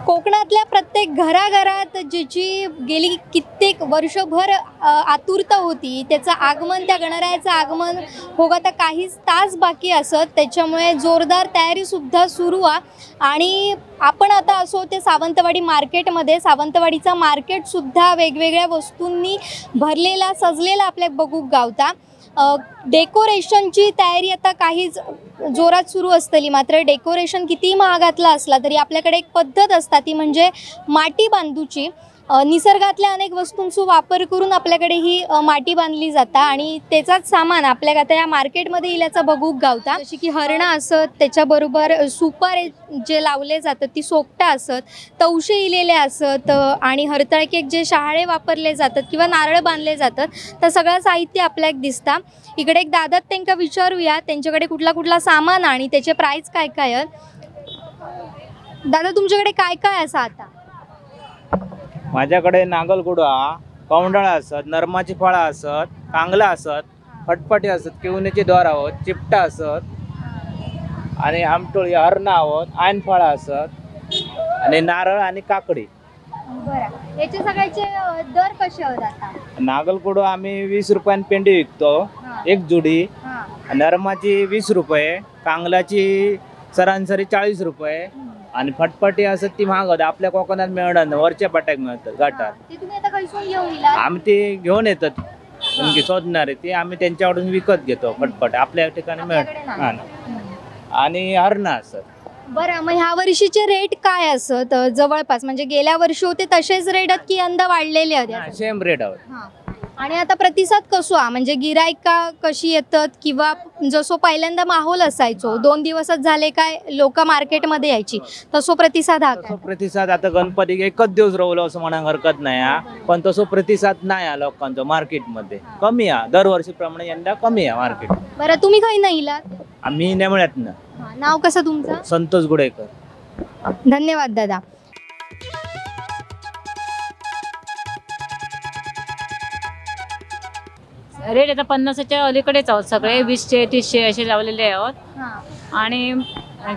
कोकणातल्या प्रत्येक घराघरात ज्याची गेली कित्येक वर्षभर आतुरता होती, त्याचं आगमन, त्या गणरायाचं आगमन होगा आता काहीच तास बाकी असत, त्याच्यामुळे जोरदार तयारीसुद्धा सुरू आहे. आणि आपण आता असो ते सावंतवाडी मार्केटमध्ये. सावंतवाडीचा मार्केटसुद्धा वेगवेगळ्या वस्तूंनी भरलेला सजलेला आपल्या बघूक गावता. डेकोरेशनची तयारी आता काहीच जोरात सुरू असतली, मात्र डेकोरेशन किती महागातला असला तरी आपल्याकडे एक पद्धत असता, ती म्हणजे माटी बांधूची. निसर्गातल्या अनेक वस्तूंचा वापर करून आपल्याकडे ही माटी बांधली जाता आणि त्याचाच सामान आपल्याला आता या मार्केटमध्ये इल्याचा बघूक गावता. जशी की हरणं असत, त्याच्याबरोबर सुपार जे लावले जातात ती सोपटा असत, तवशे इलेले असत आणि हरताळके जे शहाळे वापरले जातात किंवा नारळ बांधले जातात, तर सगळं साहित्य आपल्याक दिसता. इकडे एक दादात त्यांना विचारूया त्यांच्याकडे कुठला कुठला सामान आणि त्याचे प्राइस काय काय आहेत. दादा, तुमच्याकडे काय काय असं आता? माझ्याकडे नागलकुडा, कौंडळा असत, नरमाची फळा असत, कांगला असत, फटफटी असत, किवण्याचे दोर आहोत, चिपटा असत आणि आमटोळी हरणा आहोत, ऐन फळा असत आणि नारळ आणि काकडी. बरं, याचे सगळ्याचे दर कसे आहेत आता? नागलकुडो आम्ही 20 रुपयान पेंडी विकतो, एक जुडी. नरमाची 20 रुपये, कांगलाची सरासरी 40 रुपये आणि फटफटी असत ती महाग होत. आपल्या कोकणात मिळणार वरच्या पाट्याक मिळतात घाटात. आम्ही ते घेऊन येतात शोधणारे, ते आम्ही त्यांच्याकडून विकत घेतो. फटफट आपल्या ठिकाणी मिळत आणि हरणा असत. बरं, मग ह्या वर्षीचे रेट काय असत जवळपास? म्हणजे गेल्या वर्षी होते तसेच रेट आहेत की यंदा वाढलेले आहेत? सेम रेट आहोत. आणि आता प्रतिसाद कसो हा? म्हणजे गिरायका कशी येतात किंवा जसो पहिल्यांदा माहोल असायचो 2 दिवसच झाले काय लोक मार्केटमध्ये यायची, तसो प्रतिसाद हा काय? प्रतिसाद आता गणपती एकच दिवस राहिलो असं म्हणाक हरकत नाही, पण तसो प्रतिसाद नाही लोकांचा मार्केटमध्ये. कमी आहे दरवर्षीप्रमाणे, यंदा कमी आहे मार्केट. बरं, तुम्ही काही नाही इलात? आम्ही नेमळ्यात ना. नाव कसं तुमचं? संतोष गुडेकर. धन्यवाद दादा. रेट आता 50च्या अलीकडेच आहोत, सगळे 20चे 30चे असे लावलेले आहोत. आणि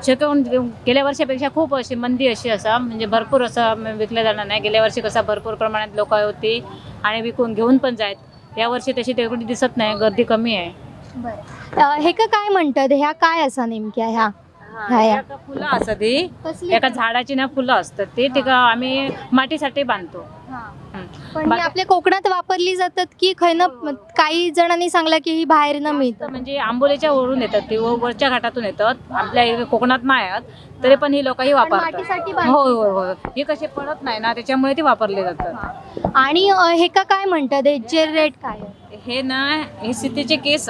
शकून गेल्या वर्षापेक्षा खूप अशी मंदी अशी असा, म्हणजे भरपूर असं विकलं जाणार नाही. गेल्या वर्षी कसा भरपूर प्रमाणात लोक होती आणि विकून घेऊन पण जायत. या वर्षी तशी तेवढी दिसत नाही, गर्दी कमी आहे. बरं, हे काय म्हणतात, ह्या काय असा नेमक्या? ह्या फुलं असतात, ती एका झाडाची ना फुलं असतात, ते तिका आम्ही मातीसाठी बांधतो. पण आपल्या कोकणात वापरली जातात की खैन? काही जणांनी सांगला की ही बाहेर न मिळतं, म्हणजे आंबोलीच्या वरून येतात, ती वरच्या घाटातून येतात, आपल्या कोकणात नाही आहेत, तरी पण ही लोक ही वापरतात. हो हो हो, ही कशी पडत नाही ना, त्याच्यामुळे ती वापरली जातात. आणि हे काय म्हणतात, ह्याचे रेट काय? हे ना, हे सीतेचे केस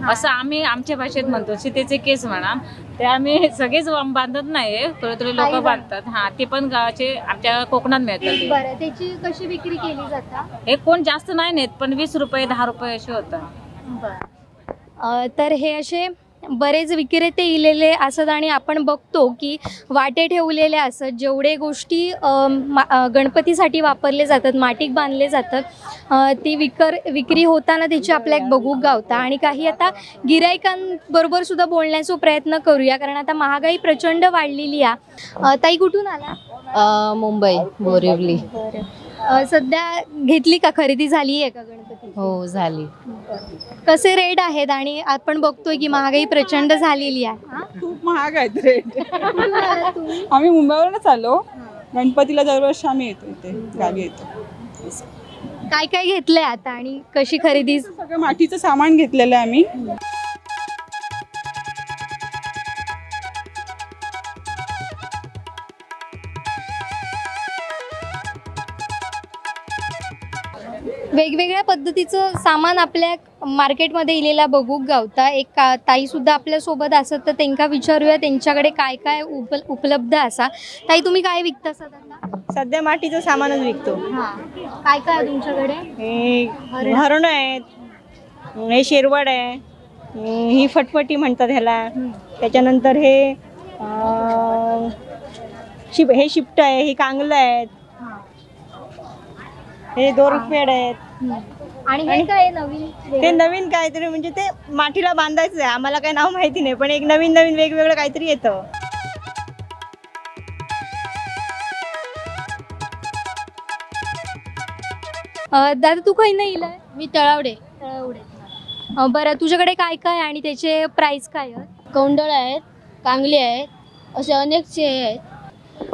असं आम्ही आमच्या भाषेत म्हणतो, सीतेचे केस म्हणा. ते आम्ही सगळेच बांधत नाही, थोडे लोक बांधतात. हा, ते पण गावाचे आमच्या कोकणात मिळतात. बरं, त्याची कशी विक्री केली जातात? हे कोण जास्त नाही नेत, पण 20 रुपये 10 रुपये असे होतात. तर हे असे बरेच विक्रेते इलेले असत आणि आपण बघतो की वाटे ठेवलेले असत. जेवढे गोष्टी गणपतीसाठी वापरले जातात, माटीक बांधले जातात, ती विक्री होताना त्याची आपल्याला बघूक गावता. आणि काही आता गिरायकांबरोबर सुद्धा बोलण्याचा प्रयत्न करूया, कारण आता महागाई प्रचंड वाढलेली आहे. ताई, कुठून आला? मुंबई, बोरिवली. सध्या घेतली का, खरेदी झाली आहे का गणपती? हो, झाली. कसे रेट आहेत? आणि आपण बघतोय की महागाई प्रचंड झालेली आहे. खूप महाग आहेत रेट. आम्ही मुंबईवरूनच आलो. गणपतीला दरवर्षी आम्ही येतो, इथे गावी येतो. काय काय घेतलंय आता आणि कशी खरेदी? सगळं मातीचं सामान घेतलेलं आहे आम्ही. वेगवेगळ्या पद्धतीचं सामान आपल्या मार्केटमध्ये इलेला बघूक गावता. एक ताई सुद्धा आपल्या सोबत असत, तर त्यांना विचारूया त्यांच्याकडे काय काय उपलब्ध असा. ताई, तुम्ही काय विकता आता? सध्या मातीचं सामानच विकतो. काय काय तुमच्याकडे? हे हरण आहेत, हे शेरवड आहे, ही फटफटी म्हणतात ह्याला. त्याच्यानंतर हे शिपट आहे, हे कांगलं आहेत, हे दोरखेड आहेत. आणि हे काय नवीन? ते नवीन काहीतरी, म्हणजे ते मातीला बांधायचं आहे. आम्हाला काही नाव माहिती नाही, पण एक नवीन वेगवेगळं काहीतरी येतं. दादा तू काही नाही इलाय मी तळावडे. बरं तुझ्याकडे काय काय आणि त्याचे प्राइस काय आहेत? कौंडळ आहेत, कांगली आहेत, असे अनेकचे आहेत.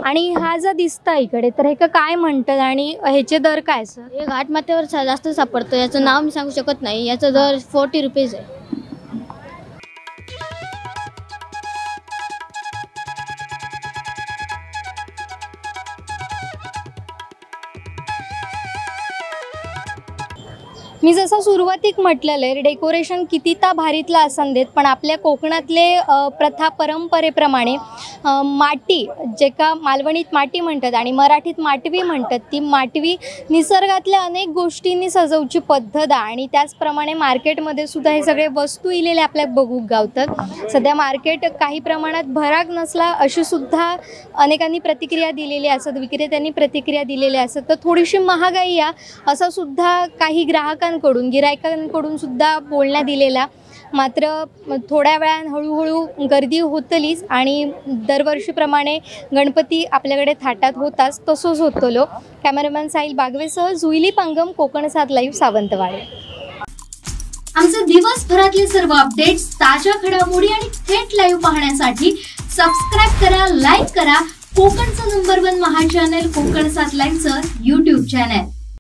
आणि हा जो दिसता इकडे तर हे काय म्हणतात आणि ह्याचे दर काय सर? हे घाटमाथ्यावर जास्त सापडतं. याचं नाव मी सांगू शकत नाही. याचा दर 40 रुपीज आहे. मी जसं सुरुवातीक म्हटलेलं आहे डेकोरेशन कितीता भारीतला असन देत पण आपल्या कोकणातले प्रथा परंपरेप्रमाणे माटी जे का मालवणीत माटी म्हणतात आणि मराठीत माटवी म्हणतात ती माटवी निसर्गातल्या अनेक गोष्टींनी सजवची पद्धत आणि त्याचप्रमाणे मार्केटमध्ये सुद्धा हे सगळे वस्तू इलेले आपल्याला बघू गावतात. सध्या मार्केट काही प्रमाणात भराग नसला अशी सुद्धा अनेकांनी प्रतिक्रिया दिलेली असत, विक्रेत्यांनी प्रतिक्रिया दिलेल्या असत. तर थोडीशी महागाई या असं सुद्धा काही ग्राहकांकडून गिरायकांकडून सुद्धा बोलण्यात दिलेला. मात्र थोड्या वेळानं हळूहळू गर्दी होतलीच आणि दरवर्षीप्रमाणे गणपती आपल्याकडे थाटात होताच तसंच होतलो. कॅमेरामॅन साहिल बागवेसह जुईली पांगम, कोकण 7 लाईव्ह, सावंतवाडी. आमचे दिवसभरातले सर्व अपडेट्स, ताज्या घडामोडी आणि थेट लाईव्ह पाहण्यासाठी सबस्क्राईब करा, लाईक करा कोकणचं नंबर 1 महा चॅनल कोकण 7 लाईव्हचं YouTube चॅनल.